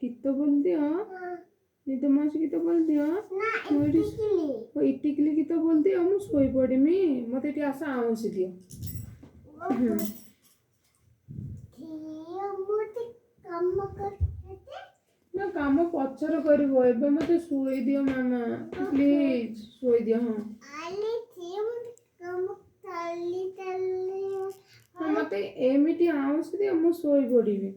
गीत बोल दियो निद मासी गीत बोल दियो इटिकली गीत बोल दियो मु सोई पड़मी मत ये आस आउंसी दियो ना काम पचर करिवो एबे मते सोई दियो मामा प्लीज सोई दियो हाँ मते एमिटी आउंसी दियो मु सोई पड़िबी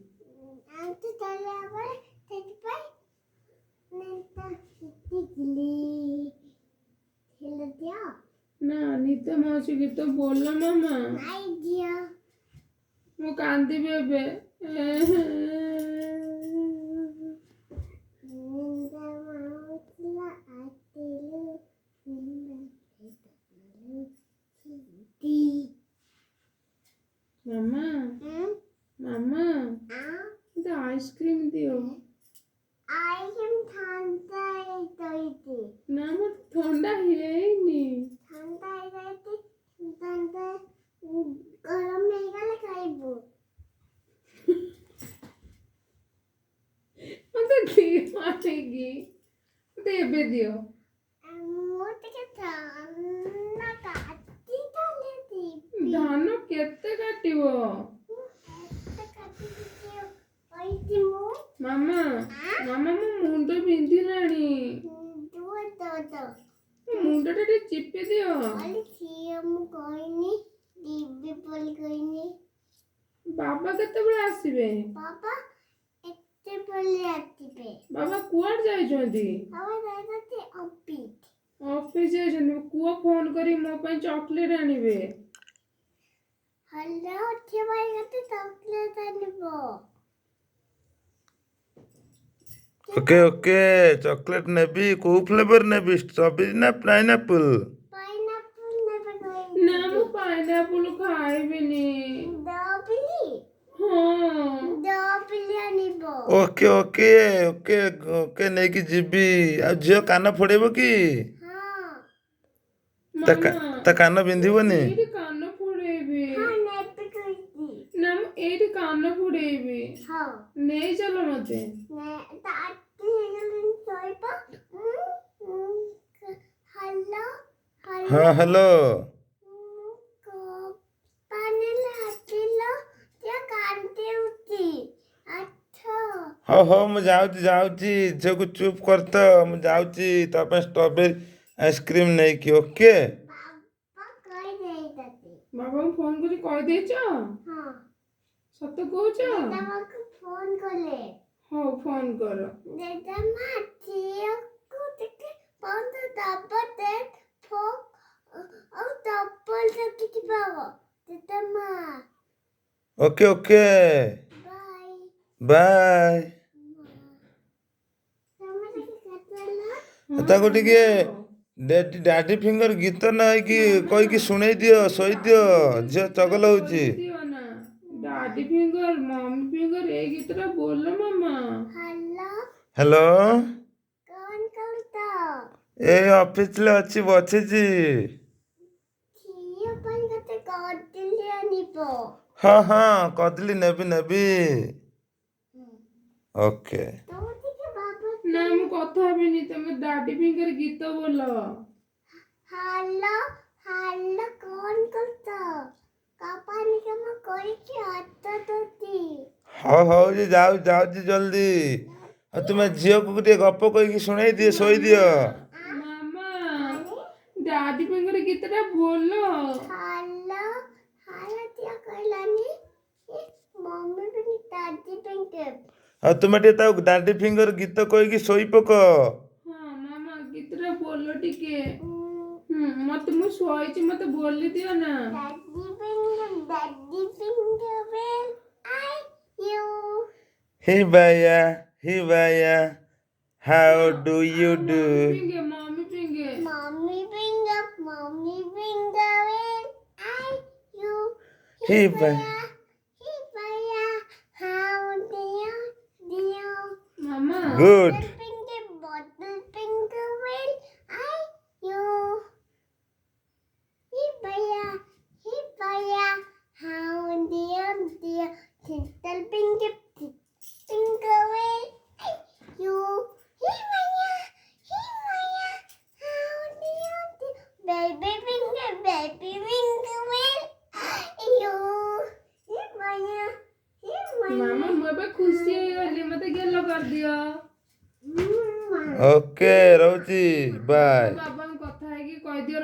ना निद मासी गीत बोल मामा मु कांदीबी एबे मामा मामा मते आइसक्रीम दियो ना मत ठंडा हेइनी मते दियो आटेगी मते एबे दियो धान केते काटिबो मामा मामा मो मुंड बिंधिलाणी मुंडटा टे चिपी दियो बाबा केतेबेले आसीबे बाबा कुआड जाइछोंती ऑफिस जाइछोंती कुआ फोन करी मो पई चॉकलेट आनिबे ओके ओके चॉकलेट नेबी को फ्लेवर नेबी स्ट्रॉबेरी ना पाइनएप्पल ना मु पाइनएप्पल खाइबिनी ओके ओके ओके ओके नहीं कि जीबी आ झियो कान फोड़ेबो कि ता कान बिंधिबोनी एठी कान फोड़ेबी ना मु एठी कान फोड़ेबी नहीं चलो मते हाँ हेलो हाँ हाँ मु जाऊँगी झील को चुप कर तो मु जाऊँगी तो स्ट्रॉबेरी आइसक्रीम नहीं कि ओके बाबा को फोन करी कह देछो सत कहछो हाँ फोन करो ओके ओके बाय ताको टिके डैडी फिंगर गीत ना कि कही कि सुनै दियो सोई दियो झियो चगल होउची दियो ना डैडी फिंगर मम्मी फिंगर ए गीतटा बोलो मामा हेलो ए ऑफिस ले अच्छी बचिची हाँ हाँ कदली नेबी ओके ना मु कथा हेबिनी तमे डैडी फिंगर गीत बोलो हाँ हाँ जी जाऊँ जल्दी तुम्हें झील को गप कही शुणाई दिए सोई दियो मामा डैडी फिंगर गीतटा बोलो तुम्हें डैडी फिंगर गीत कही सोई पक हाँ मामा गीतटा बोलो टिके मत मु सोईची मत बोली दियो ना हे भैया how do you do mummy हे भैया मामा गुड ମାମା ମୁଁ ଏବେ ଖୁସି ହେଇଗଲି ମତେ ଗେଲ କରିଦିଅ। ଓକେ ରହୁଛି ବାଏ। ବାବାଙ୍କୁ କଥା ହେଇକି କହିଦିଅ